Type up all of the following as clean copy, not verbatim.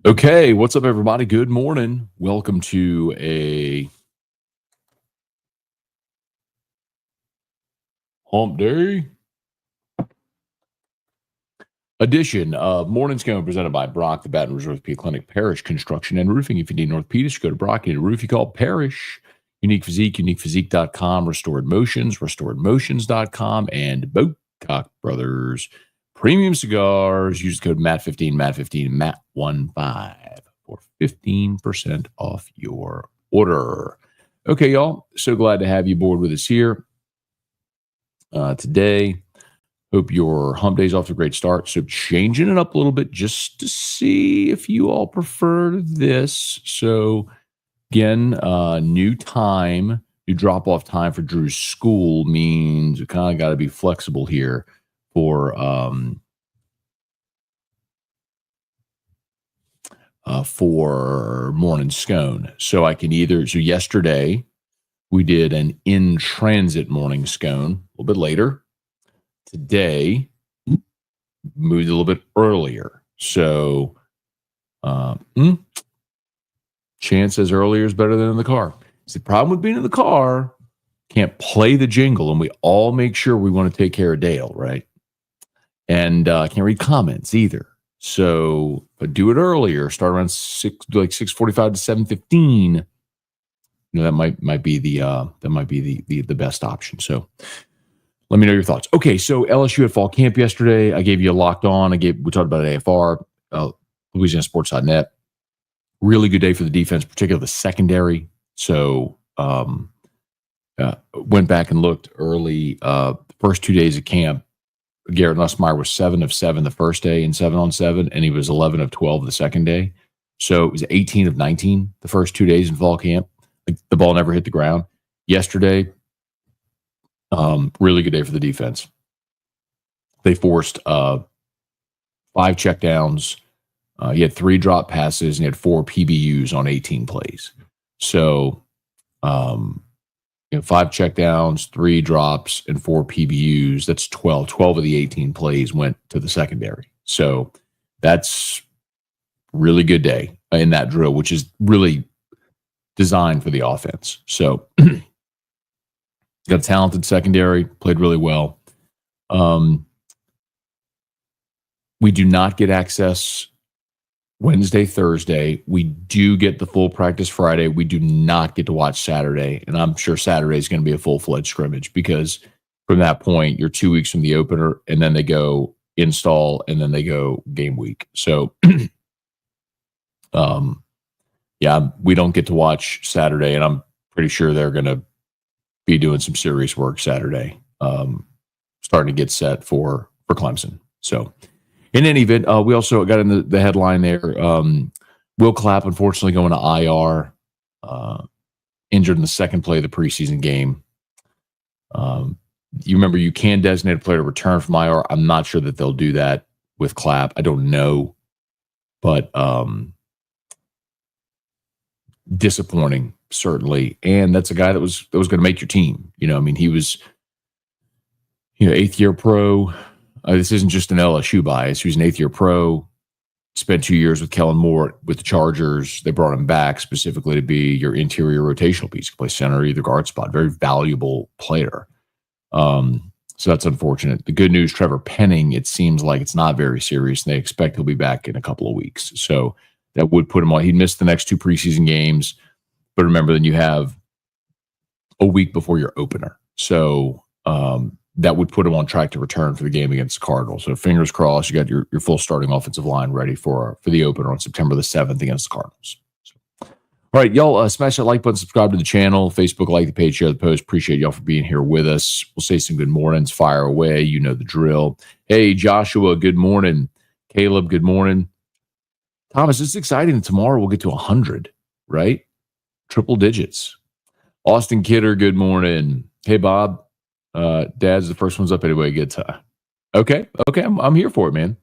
Okay, what's up, everybody? Good morning. Welcome to a hump day edition of Morning Scone presented by Brock, the Baton Rouge Orthopedic Clinic, Parish Construction and Roofing. If you need an orthopedist, go to Brock. You need a roof, you call Parish. Unique Physique, uniquephysique.com, Restored Motions, restoredmotions.com, and Bocock Brothers Premium Cigars. Use the code MAT15, MAT15, MAT15 for 15% off your order. Okay, y'all. So glad to have you aboard with us here today. Hope your hump day's off to a great start. So changing it up a little bit just to see if you all prefer this. So again, new time, new drop-off time for Drew's school means we kind of got to be flexible here for Morning Scone. So I can so yesterday we did an in-transit Morning Scone a little bit later. Today, moved a little bit earlier. So Chance says earlier is better than in the car. It's the problem with being in the car, can't play the jingle, and we all make sure we want to take care of Dale, right? And can't read comments either. So, but do it earlier. Start around 6:45 to 7:15. That might be the best option. So, let me know your thoughts. Okay, so LSU had fall camp yesterday. I gave you a locked on. We talked about AFR, LouisianaSports.net. Really good day for the defense, particularly the secondary. So went back and looked early. The first 2 days of camp, Garrett Nussmeier was 7 of 7 the first day in 7-on-7, and he was 11 of 12 the second day. So it was 18 of 19 the first 2 days in fall camp. The ball never hit the ground. Yesterday, really good day for the defense. They forced 5 checkdowns. He had 3 drop passes and he had 4 PBUs on 18 plays. So, 5 checkdowns, 3 drops, and 4 PBUs. That's 12. 12 of the 18 plays went to the secondary. So that's really good day in that drill, which is really designed for the offense. So got a talented secondary, played really well. We do not get access Wednesday, Thursday. We do get the full practice Friday. We do not get to watch Saturday. And I'm sure Saturday is going to be a full-fledged scrimmage because from that point, you're 2 weeks from the opener, and then they go install, and then they go game week. So, we don't get to watch Saturday, and I'm pretty sure they're going to be doing some serious work Saturday, starting to get set for Clemson. So, in any event, we also got in the headline there. Will Clapp, unfortunately, going to IR, injured in the second play of the preseason game. You remember you can designate a player to return from IR. I'm not sure that they'll do that with Clapp. I don't know, but disappointing certainly. And that's a guy that was going to make your team. He was 8th year pro. This isn't just an LSU bias. He was an 8th year pro, spent 2 years with Kellen Moore with the Chargers. They brought him back specifically to be your interior rotational piece. He could play center or either guard spot. Very valuable player. So that's unfortunate. The good news, Trevor Penning, it seems like it's not very serious, and they expect he'll be back in a couple of weeks. So that would put him on. He missed the next 2 preseason games. But remember, then you have a week before your opener. So that would put him on track to return for the game against the Cardinals. So fingers crossed, you got your full starting offensive line ready for the opener on September the 7th against the Cardinals. So, all right, y'all, smash that like button, subscribe to the channel, Facebook, like the page, share the post. Appreciate y'all for being here with us. We'll say some good mornings, fire away. You know the drill. Hey, Joshua, good morning. Caleb, good morning. Thomas, it's exciting. Tomorrow we'll get to 100, right? Triple digits. Austin Kidder, good morning. Hey, Bob. Dad's the first one's up anyway. Good time. Okay. I'm here for it, man.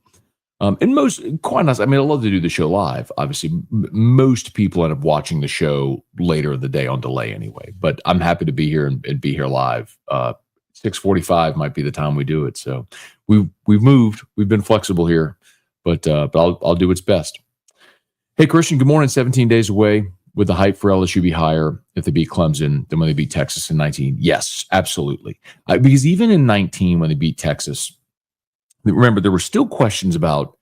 And quite nice. I love to do the show live. Obviously, most people end up watching the show later in the day on delay anyway. But I'm happy to be here and be here live. 6:45 might be the time we do it. So we've moved. We've been flexible here, but I'll do what's best. Hey, Christian, good morning. 17 days away. Would the hype for LSU be higher if they beat Clemson than when they beat Texas in 19? Yes, absolutely. Because even in 19, when they beat Texas, remember, there were still questions about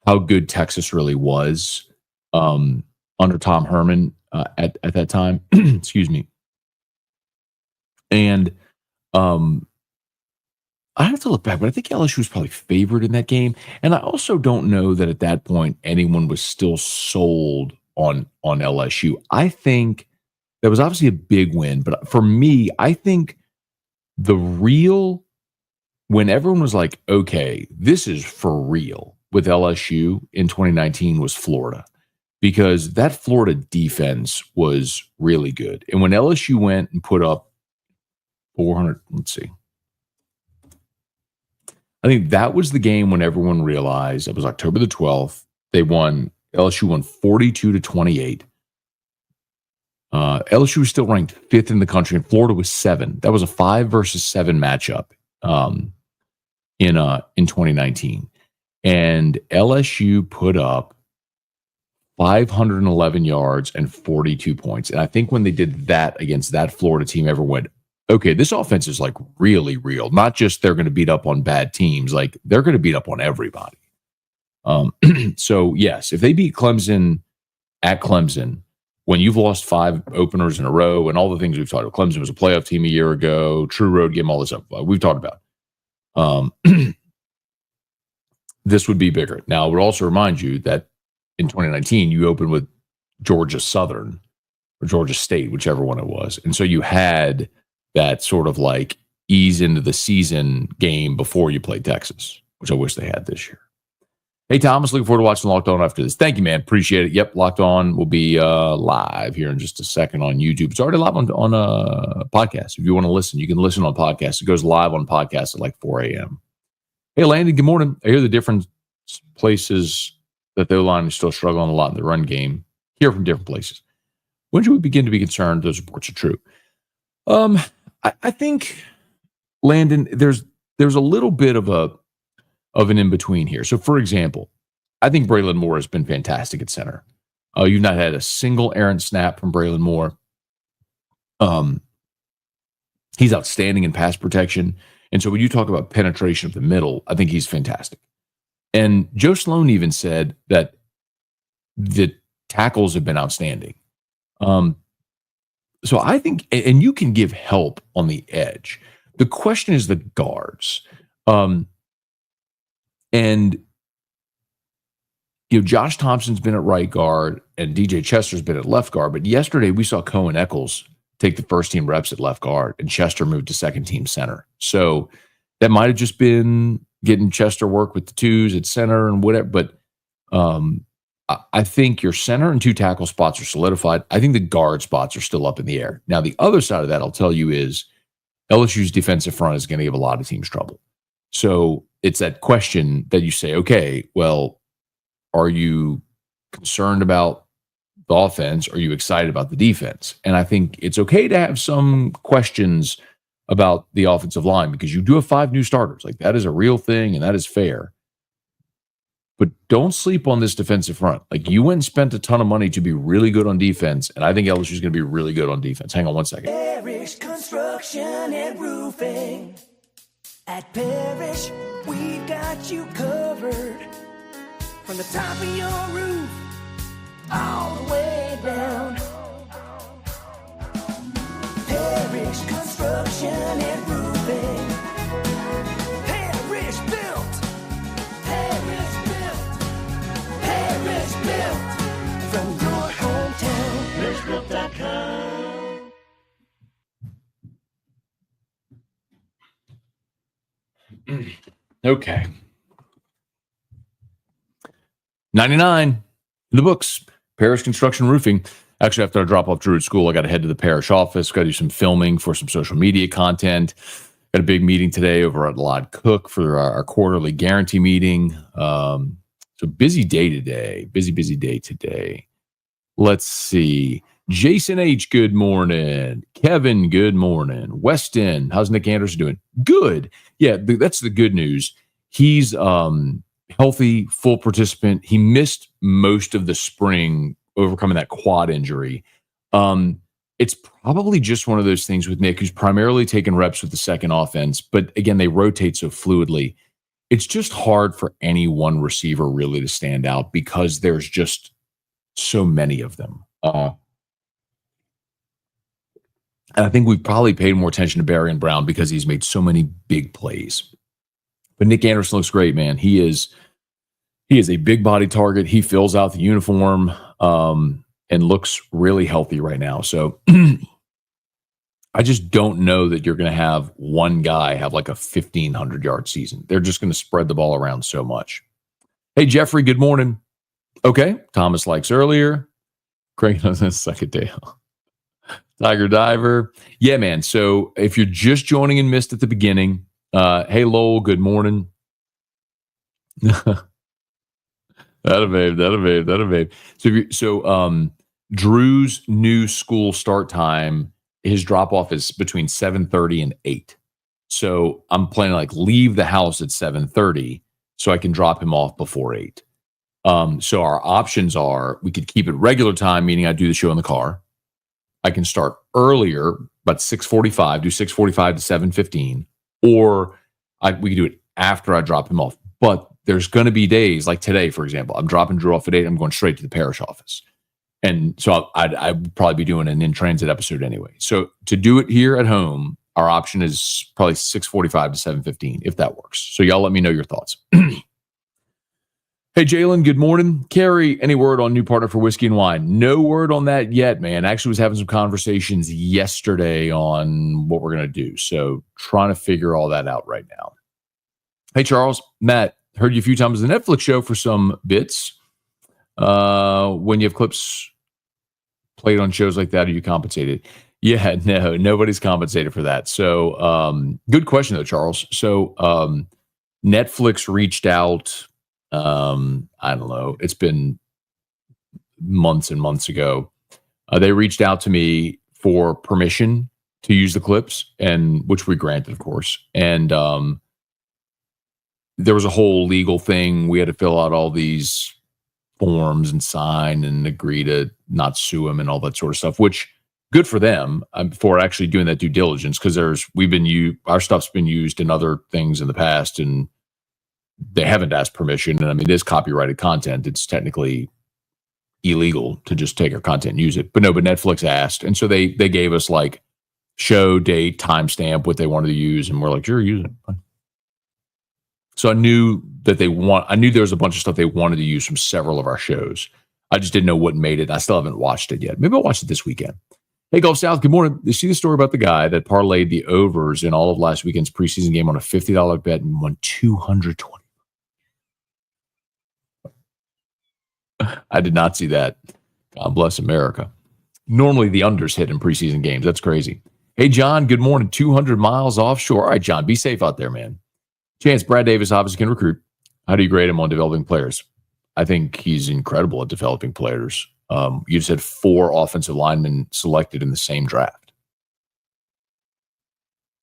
how good Texas really was under Tom Herman at that time. Excuse me. And I have to look back, but I think LSU was probably favored in that game. And I also don't know that at that point anyone was still sold on LSU. I think that was obviously a big win, but for me, I think the real when everyone was like, okay, this is for real with LSU in 2019 was Florida, because that Florida defense was really good. And when LSU went and put up 400, let's see, I think that was the game when everyone realized it was October the 12th. LSU won 42-28. LSU was still ranked 5th in the country, and Florida was 7. That was a 5 versus 7 matchup in 2019. And LSU put up 511 yards and 42 points. And I think when they did that against that Florida team, everyone went, okay, this offense is like really real. Not just they're going to beat up on bad teams, like they're going to beat up on everybody. So, yes, if they beat Clemson at Clemson, when you've lost 5 openers in a row and all the things we've talked about, Clemson was a playoff team a year ago, true road game, all this stuff we've talked about. This would be bigger. Now, I would also remind you that in 2019, you opened with Georgia Southern or Georgia State, whichever one it was. And so you had that sort of like ease into the season game before you played Texas, which I wish they had this year. Hey, Thomas, looking forward to watching Locked On after this. Thank you, man. Appreciate it. Yep, Locked On will be live here in just a second on YouTube. It's already live on podcast. If you want to listen, you can listen on podcast. It goes live on podcast at like 4 a.m. Hey, Landon, good morning. I hear the different places that the O-line is still struggling a lot in the run game. Hear from different places. When should we begin to be concerned those reports are true? I think, Landon, there's a little bit of an in-between here. So, for example, I think Braylon Moore has been fantastic at center. You've not had a single errant snap from Braylon Moore. He's outstanding in pass protection. And so when you talk about penetration of the middle, I think he's fantastic. And Joe Sloan even said that the tackles have been outstanding. So I think, and you can give help on the edge. The question is the guards. And Josh Thompson's been at right guard and DJ Chester's been at left guard. But yesterday we saw Cohen Eccles take the first team reps at left guard and Chester moved to second team center. So that might have just been getting Chester work with the twos at center and whatever. But I think your center and 2 tackle spots are solidified. I think the guard spots are still up in the air. Now, the other side of that, I'll tell you, is LSU's defensive front is going to give a lot of teams trouble. So it's that question that you say, okay, well, are you concerned about the offense? Are you excited about the defense? And I think it's okay to have some questions about the offensive line because you do have 5 new starters. Like, that is a real thing and that is fair. But don't sleep on this defensive front. Like, you went and spent a ton of money to be really good on defense, and I think LSU is going to be really good on defense. Hang on one second. Parish Construction and Roofing. At Parish, we've got you covered. From the top of your roof, all the way down. Parish Construction and Roofing. Parish built. Parish built. Parish built. From your hometown. ParishBuilt.com. Okay. 99 in the books. Parish Construction Roofing. Actually, after I drop off Drew at school, I got to head to the parish office. Got to do some filming for some social media content. Got a big meeting today over at Lod Cook for our quarterly guarantee meeting. So busy day today. Busy day today. Let's see. Jason H., good morning. Kevin, good morning. Weston, how's Nick Anderson doing? Good. Yeah, that's the good news. He's healthy, full participant. He missed most of the spring, overcoming that quad injury. It's probably just one of those things with Nick, who's primarily taking reps with the second offense. But again, they rotate so fluidly. It's just hard for any one receiver really to stand out because there's just so many of them. And I think we've probably paid more attention to Barry and Brown because he's made so many big plays. But Nick Anderson looks great, man. He is a big body target. He fills out the uniform and looks really healthy right now. So I just don't know that you're going to have one guy have like a 1,500-yard season. They're just going to spread the ball around so much. Hey, Jeffrey, good morning. Okay. Thomas likes earlier. Craig doesn't suck it down. Tiger Diver. Yeah, man. So if you're just joining and missed at the beginning, hey, Lowell, good morning. That'll babe. So Drew's new school start time, his drop-off is between 7:30 and 8. So I'm planning like leave the house at 7:30 so I can drop him off before 8. So our options are we could keep it regular time, meaning I do the show in the car. I can start earlier, about 6:45, do 6:45 to 7:15, or we can do it after I drop him off. But there's going to be days like today, for example, I'm dropping Drew off at 8. I'm going straight to the parish office. And so I'd probably be doing an in-transit episode anyway. So to do it here at home, our option is probably 6:45 to 7:15, if that works. So y'all let me know your thoughts. Hey, Jalen, good morning. Carrie, any word on new partner for Whiskey and Wine? No word on that yet, man. Actually was having some conversations yesterday on what we're going to do. So trying to figure all that out right now. Hey, Charles, Matt, heard you a few times on the Netflix show for some bits. When you have clips played on shows like that, are you compensated? Yeah, no, nobody's compensated for that. So good question, though, Charles. So Netflix reached out. I don't know. It's been months and months ago. They reached out to me for permission to use the clips, and which we granted, of course. And there was a whole legal thing. We had to fill out all these forms and sign and agree to not sue them and all that sort of stuff, which good for them for actually doing that due diligence. Cause our stuff's been used in other things in the past and they haven't asked permission. And I mean, it is copyrighted content. It's technically illegal to just take our content and use it, but Netflix asked. And so they gave us like show date, timestamp, what they wanted to use. And we're like, sure, use it. So I knew there was a bunch of stuff they wanted to use from several of our shows. I just didn't know what made it. I still haven't watched it yet. Maybe I'll watch it this weekend. Hey, Gulf South, good morning. You see the story about the guy that parlayed the overs in all of last weekend's preseason game on a $50 bet and won $220. I did not see that. God bless America. Normally the unders hit in preseason games. That's crazy. Hey, John, good morning. 200 miles offshore. All right, John, be safe out there, man. Chance, Brad Davis obviously can recruit. How do you grade him on developing players? I think he's incredible at developing players. You just had 4 offensive linemen selected in the same draft.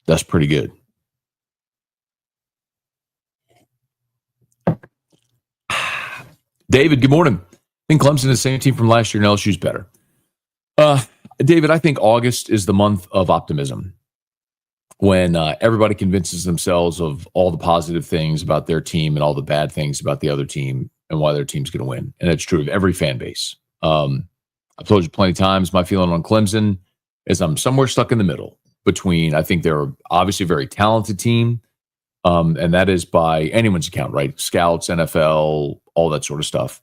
That's pretty good. David, good morning. I think Clemson is the same team from last year and LSU's better. David, I think August is the month of optimism when everybody convinces themselves of all the positive things about their team and all the bad things about the other team and why their team's going to win. And that's true of every fan base. I've told you plenty of times, my feeling on Clemson is I'm somewhere stuck in the middle between, I think they're obviously a very talented team, and that is by anyone's account, right? Scouts, NFL, all that sort of stuff.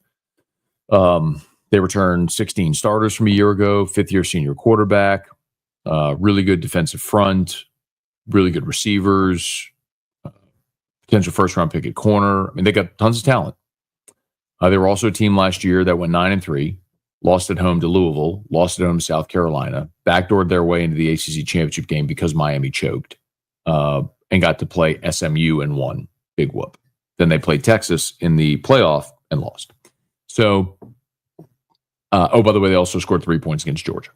They returned 16 starters from a year ago, 5th-year senior quarterback, really good defensive front, really good receivers, potential first-round pick at corner. I mean, they got tons of talent. They were also a team last year that went 9-3, lost at home to Louisville, lost at home to South Carolina, backdoored their way into the ACC championship game because Miami choked, and got to play SMU and won. Big whoop. Then they played Texas in the playoff and lost. So, by the way, they also scored 3 points against Georgia.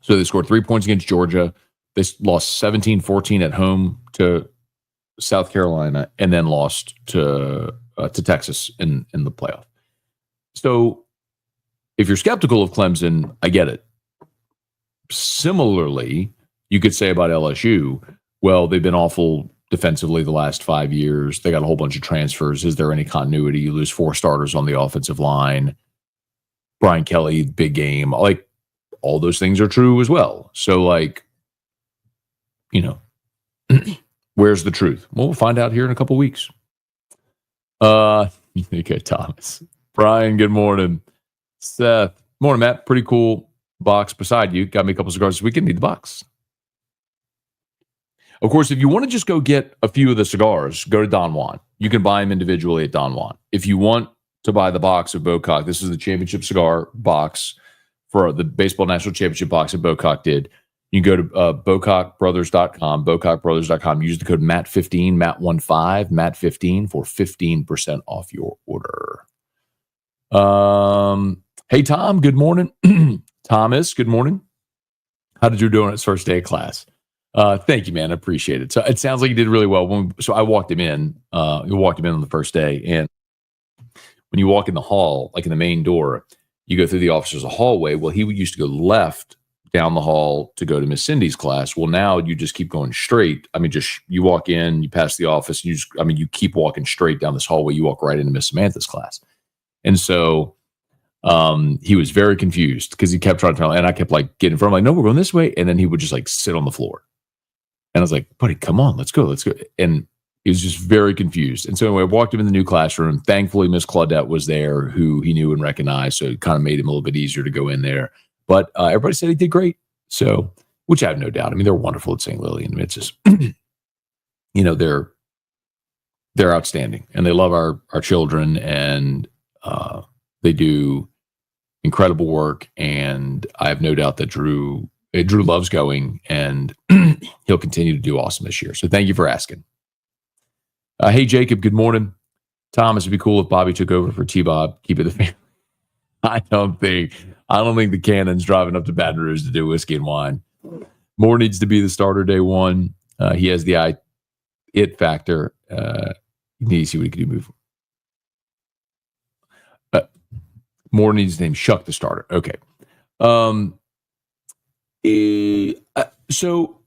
So they scored 3 points against Georgia. They lost 17-14 at home to South Carolina and then lost to to Texas in the playoff. So if you're skeptical of Clemson, I get it. Similarly, you could say about LSU, well, they've been awful defensively the last 5 years. They got a whole bunch of transfers. Is there any continuity? You lose 4 starters on the offensive line. Brian Kelly, big game. Like, all those things are true as well. So, like, where's the truth? Well, we'll find out here in a couple weeks. Okay, Thomas. Brian, good morning. Seth, morning, Matt. Pretty cool box beside you. Got me a couple cigars this weekend. Need the box. Of course, if you want to just go get a few of the cigars, go to Don Juan. You can buy them individually at Don Juan. If you want to buy the box of Bocock, this is the championship cigar box for the Baseball National Championship box that Bocock did. You can go to BocockBrothers.com, BocockBrothers.com. Use the code MAT15, MAT15, MAT15 for 15% off your order. Hey, Tom, good morning. Thomas, good morning. How did you do on his first day of class? Thank you, man. I appreciate it. So it sounds like you did really well. So I walked him in. You walked him in on the first day. And when you walk in the hall, like in the main door, you go through the office. There's a hallway. Well, he used to go left down the hall to go to Miss Cindy's class. Well, now you just keep going straight. I mean, just you walk in, you pass the office, and you keep walking straight down this hallway. You walk right into Miss Samantha's class. And so he was very confused because he kept trying to tell, and I kept like getting in front of him, like, no, we're going this way. And then he would just like sit on the floor. And I was like, buddy, come on, let's go. And he was just very confused. And so anyway, I walked him in the new classroom. Thankfully, Miss Claudette was there, who he knew and recognized. So it kind of made him a little bit easier to go in there. But everybody said he did great. So, which I have no doubt. I mean, they're wonderful at St. Lillian. It's just, they're outstanding. And they love our children. And they do incredible work. And I have no doubt that Drew loves going, and he'll continue to do awesome this year. So thank you for asking. Hey, Jacob, good morning. Thomas, it'd be cool if Bobby took over for T-Bob. Keep it the family. I don't think the Cannon's driving up to Baton Rouge to do whiskey and wine. Moore needs to be the starter day one. He has the it factor. You need to see what he can do. Move. Moore needs to name Shuck the starter. Okay. So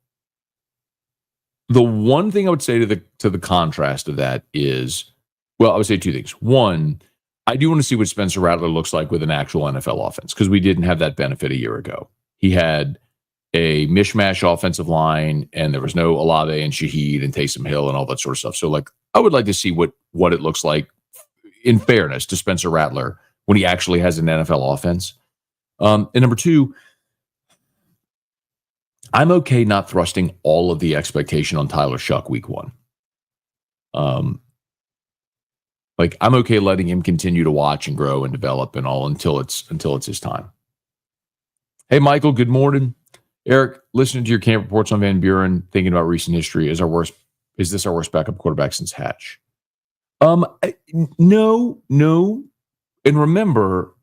the one thing I would say to the contrast of that is, well, I would say two things. One, I do want to see what Spencer Rattler looks like with an actual NFL offense, because we didn't have that benefit a year ago. He had a mishmash offensive line, and there was no Olave and Shaheed and Taysom Hill and all that sort of stuff. So, like, I would like to see what it looks like, in fairness to Spencer Rattler, when he actually has an NFL offense. And number two, I'm okay not thrusting all of the expectation on Tyler Shuck week one. Like, I'm okay letting him continue to watch and grow and develop and all until it's his time. Hey, Michael, good morning. Eric, listening to your camp reports on Van Buren, thinking about recent history, is this our worst backup quarterback since Hatch? No. And remember,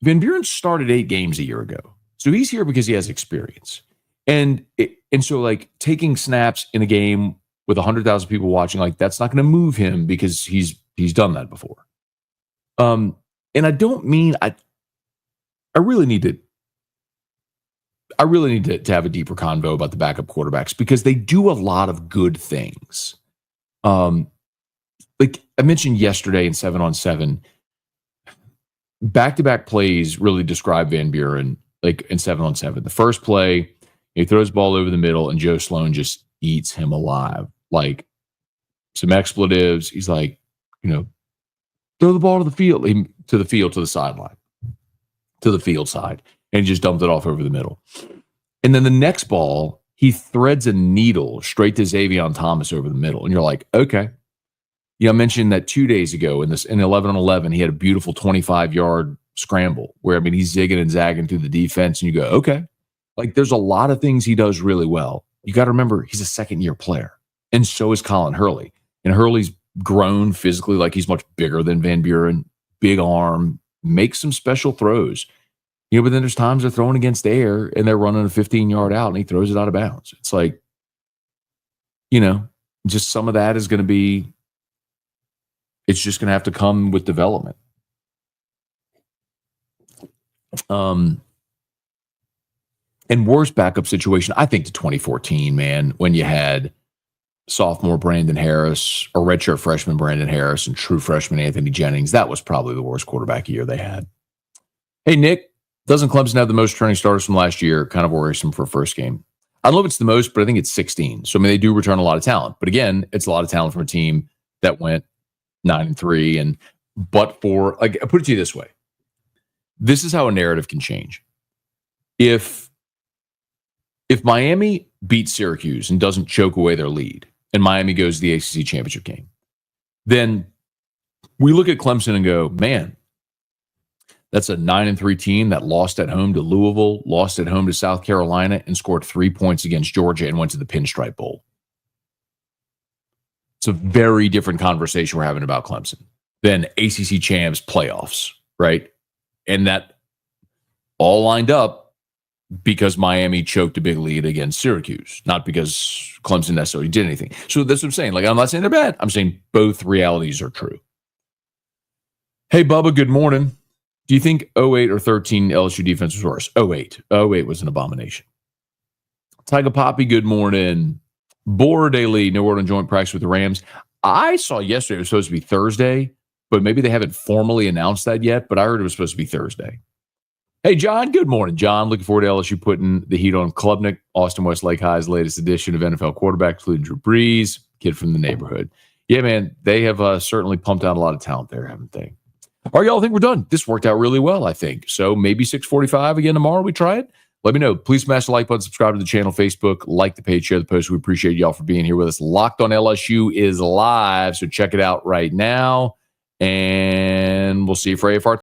Van Buren started 8 games a year ago. So he's here because he has experience. And so, like, taking snaps in a game with 100,000 people watching, like, that's not going to move him because he's done that before. And I don't mean I really need to have a deeper convo about the backup quarterbacks, because they do a lot of good things. Like I mentioned yesterday in 7-on-7, back-to-back plays really describe Van Buren, like in 7-on-7. The first play, he throws the ball over the middle, and Joe Sloan just eats him alive. Like, some expletives. He's like, throw the ball to the field, to the sideline, to the field side, and he just dumped it off over the middle. And then the next ball, he threads a needle straight to Xavier Thomas over the middle. And you're like, okay. I mentioned that 2 days ago in 11-on-11, he had a beautiful 25-yard scramble where, he's zigging and zagging through the defense, and you go, okay. Like, there's a lot of things he does really well. You got to remember, he's a second-year player, and so is Colin Hurley. And Hurley's grown physically, like he's much bigger than Van Buren, big arm, makes some special throws. But then there's times they're throwing against air and they're running a 15-yard out and he throws it out of bounds. It's like, just some of that is going to be, It's just going to have to come with development. And worst backup situation, I think, to 2014, man, when you had sophomore Brandon Harris, or redshirt freshman Brandon Harris, and true freshman Anthony Jennings. That was probably the worst quarterback year they had. Hey, Nick, doesn't Clemson have the most returning starters from last year? Kind of worrisome for a first game. I don't know if it's the most, but I think it's 16. So, I mean, they do return a lot of talent. But again, it's a lot of talent from a team that went 9-3. But for, like, I put it to you this way. This is how a narrative can change. If Miami beats Syracuse and doesn't choke away their lead, and Miami goes to the ACC championship game, then we look at Clemson and go, man, that's a 9-3 team that lost at home to Louisville, lost at home to South Carolina, and scored 3 points against Georgia and went to the Pinstripe Bowl. It's a very different conversation we're having about Clemson than ACC champs playoffs, right? And that all lined up because Miami choked a big lead against Syracuse, not because Clemson necessarily did anything. So that's what I'm saying. Like, I'm not saying they're bad. I'm saying both realities are true. Hey, Bubba, good morning. Do you think 08 or 13 LSU defense was worse? 08. 08 was an abomination. Tyga Poppy, good morning. Bora Daily, New Orleans joint practice with the Rams. I saw yesterday it was supposed to be Thursday, but maybe they haven't formally announced that yet, but I heard it was supposed to be Thursday. Hey, John. Good morning, John. Looking forward to LSU putting the heat on Klubnik, Austin Westlake High's latest edition of NFL quarterback, including Drew Brees, kid from the neighborhood. Yeah, man, they have certainly pumped out a lot of talent there, haven't they? All right, y'all, I think we're done. This worked out really well, I think. So maybe 6:45 again tomorrow. We try it. Let me know. Please smash the like button, subscribe to the channel, Facebook, like the page, share the post. We appreciate y'all for being here with us. Locked on LSU is live, so check it out right now. And we'll see you for AFR